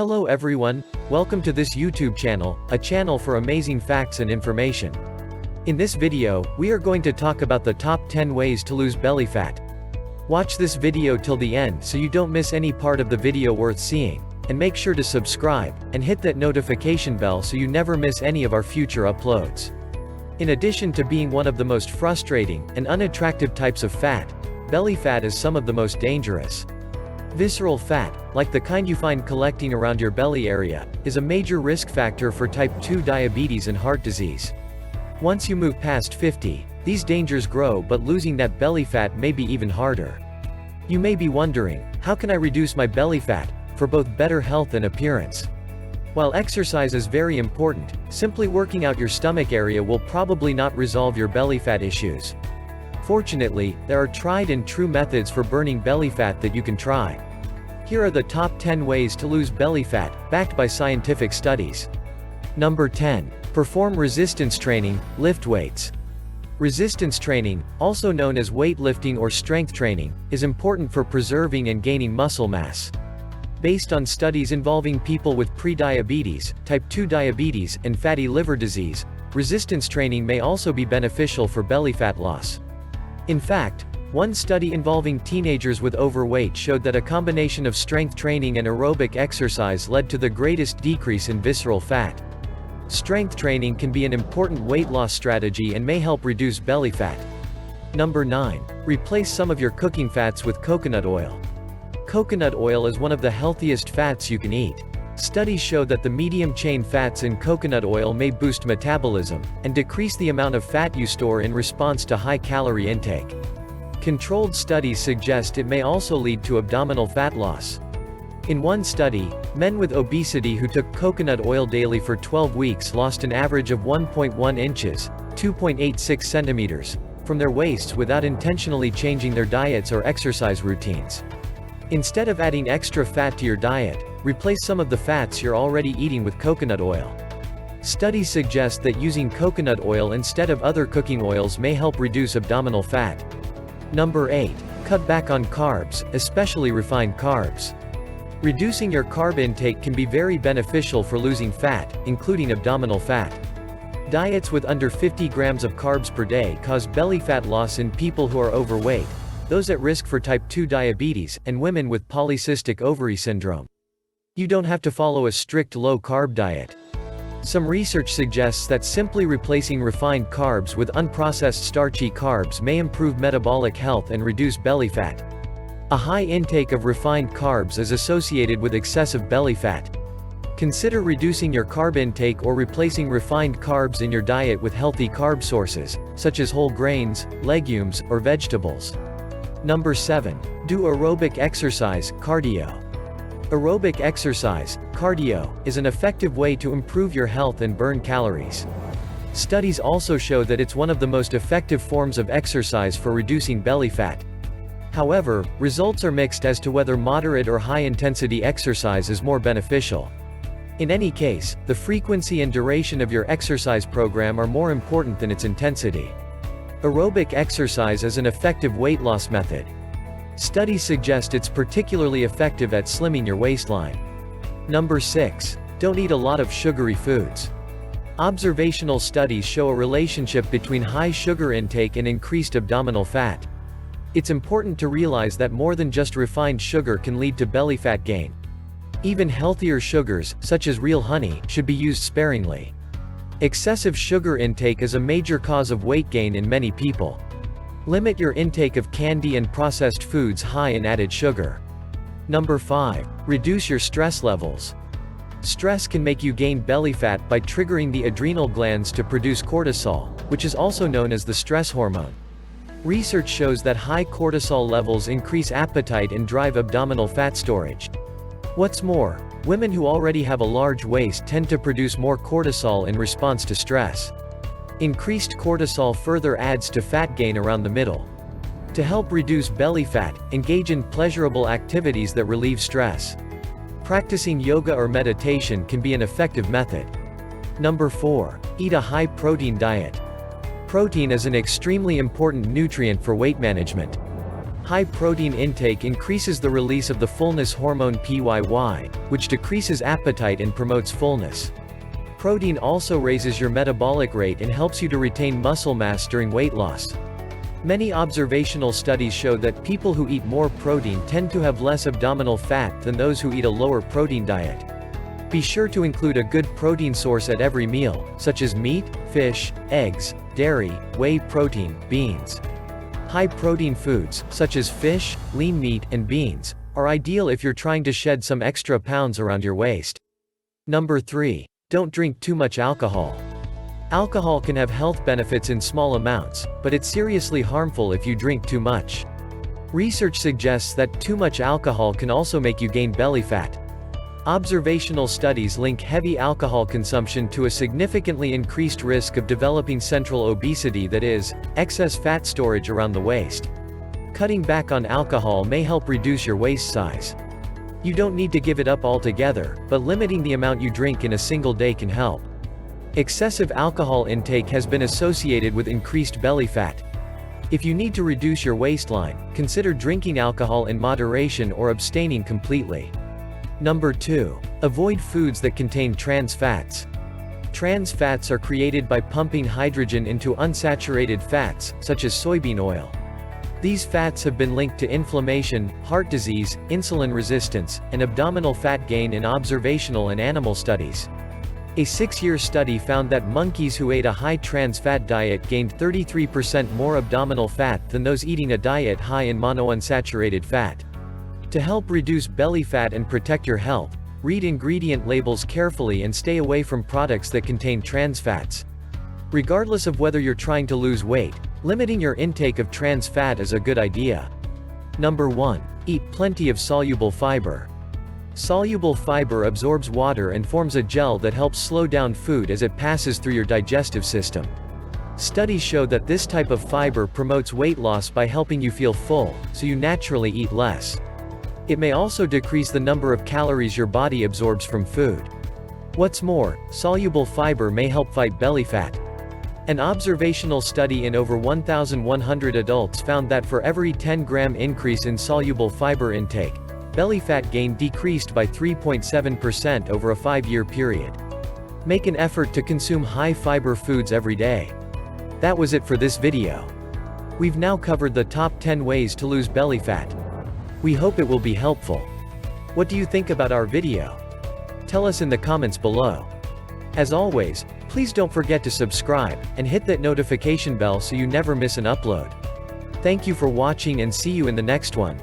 Hello everyone, welcome to this YouTube channel, a channel for amazing facts and information. In this video, we are going to talk about the top 10 ways to lose belly fat. Watch this video till the end so you don't miss any part of the video worth seeing, and make sure to subscribe, and hit that notification bell so you never miss any of our future uploads. In addition to being one of the most frustrating and unattractive types of fat, belly fat is some of the most dangerous. Visceral fat, like the kind you find collecting around your belly area, is a major risk factor for type 2 diabetes and heart disease. Once you move past 50, these dangers grow, but losing that belly fat may be even harder. You may be wondering, how can I reduce my belly fat, for both better health and appearance? While exercise is very important, simply working out your stomach area will probably not resolve your belly fat issues. Fortunately, there are tried and true methods for burning belly fat that you can try. Here are the top 10 ways to lose belly fat, backed by scientific studies. Number 10. Perform resistance training, lift weights. Resistance training, also known as weightlifting or strength training, is important for preserving and gaining muscle mass. Based on studies involving people with prediabetes, type 2 diabetes, and fatty liver disease, resistance training may also be beneficial for belly fat loss. In fact, one study involving teenagers with overweight showed that a combination of strength training and aerobic exercise led to the greatest decrease in visceral fat. Strength training can be an important weight loss strategy and may help reduce belly fat. Number 9. Replace some of your cooking fats with coconut oil. Coconut oil is one of the healthiest fats you can eat. Studies show that the medium-chain fats in coconut oil may boost metabolism, and decrease the amount of fat you store in response to high-calorie intake. Controlled studies suggest it may also lead to abdominal fat loss. In one study, men with obesity who took coconut oil daily for 12 weeks lost an average of 1.1 inches, 2.86 centimeters, from their waists without intentionally changing their diets or exercise routines. Instead of adding extra fat to your diet, replace some of the fats you're already eating with coconut oil. Studies suggest that using coconut oil instead of other cooking oils may help reduce abdominal fat. Number 8. Cut back on carbs, especially refined carbs. Reducing your carb intake can be very beneficial for losing fat, including abdominal fat. Diets with under 50 grams of carbs per day cause belly fat loss in people who are overweight, those at risk for type 2 diabetes, and women with polycystic ovary syndrome. You don't have to follow a strict low-carb diet. Some research suggests that simply replacing refined carbs with unprocessed starchy carbs may improve metabolic health and reduce belly fat. A high intake of refined carbs is associated with excessive belly fat. Consider reducing your carb intake or replacing refined carbs in your diet with healthy carb sources, such as whole grains, legumes, or vegetables. Number 7. Do aerobic exercise, cardio. Aerobic exercise, cardio, is an effective way to improve your health and burn calories. Studies also show that it's one of the most effective forms of exercise for reducing belly fat. However, results are mixed as to whether moderate or high-intensity exercise is more beneficial. In any case, the frequency and duration of your exercise program are more important than its intensity. Aerobic exercise is an effective weight loss method. Studies suggest it's particularly effective at slimming your waistline. Number 6. Don't eat a lot of sugary foods. Observational studies show a relationship between high sugar intake and increased abdominal fat. It's important to realize that more than just refined sugar can lead to belly fat gain. Even healthier sugars, such as real honey, should be used sparingly. Excessive sugar intake is a major cause of weight gain in many people. Limit your intake of candy and processed foods high in added sugar. Number 5. Reduce your stress levels. Stress can make you gain belly fat by triggering the adrenal glands to produce cortisol, which is also known as the stress hormone. Research shows that high cortisol levels increase appetite and drive abdominal fat storage. What's more, women who already have a large waist tend to produce more cortisol in response to stress. Increased cortisol further adds to fat gain around the middle. To help reduce belly fat, engage in pleasurable activities that relieve stress. Practicing yoga or meditation can be an effective method. Number 4. Eat a high-protein diet. Protein is an extremely important nutrient for weight management. High protein intake increases the release of the fullness hormone PYY, which decreases appetite and promotes fullness. Protein also raises your metabolic rate and helps you to retain muscle mass during weight loss. Many observational studies show that people who eat more protein tend to have less abdominal fat than those who eat a lower protein diet. Be sure to include a good protein source at every meal, such as meat, fish, eggs, dairy, whey protein, beans. High-protein foods, such as fish, lean meat, and beans, are ideal if you're trying to shed some extra pounds around your waist. Number 3. Don't drink too much alcohol. Alcohol can have health benefits in small amounts, but it's seriously harmful if you drink too much. Research suggests that too much alcohol can also make you gain belly fat. Observational studies link heavy alcohol consumption to a significantly increased risk of developing central obesity, that is, excess fat storage around the waist. Cutting back on alcohol may help reduce your waist size. You don't need to give it up altogether, but limiting the amount you drink in a single day can help. Excessive alcohol intake has been associated with increased belly fat. If you need to reduce your waistline, consider drinking alcohol in moderation or abstaining completely. Number 2. Avoid foods that contain trans fats. Trans fats are created by pumping hydrogen into unsaturated fats, such as soybean oil. These fats have been linked to inflammation, heart disease, insulin resistance, and abdominal fat gain in observational and animal studies. A 6-year study found that monkeys who ate a high trans fat diet gained 33% more abdominal fat than those eating a diet high in monounsaturated fat. To help reduce belly fat and protect your health, read ingredient labels carefully and stay away from products that contain trans fats. Regardless of whether you're trying to lose weight, limiting your intake of trans fat is a good idea. Number 1. Eat plenty of soluble fiber. Soluble fiber absorbs water and forms a gel that helps slow down food as it passes through your digestive system. Studies show that this type of fiber promotes weight loss by helping you feel full, so you naturally eat less. It may also decrease the number of calories your body absorbs from food. What's more, soluble fiber may help fight belly fat. An observational study in over 1,100 adults found that for every 10-gram increase in soluble fiber intake, belly fat gain decreased by 3.7% over a 5-year period. Make an effort to consume high-fiber foods every day. That was it for this video. We've now covered the top 10 ways to lose belly fat. We hope it will be helpful. What do you think about our video? Tell us in the comments below. As always, please don't forget to subscribe, and hit that notification bell so you never miss an upload. Thank you for watching and see you in the next one.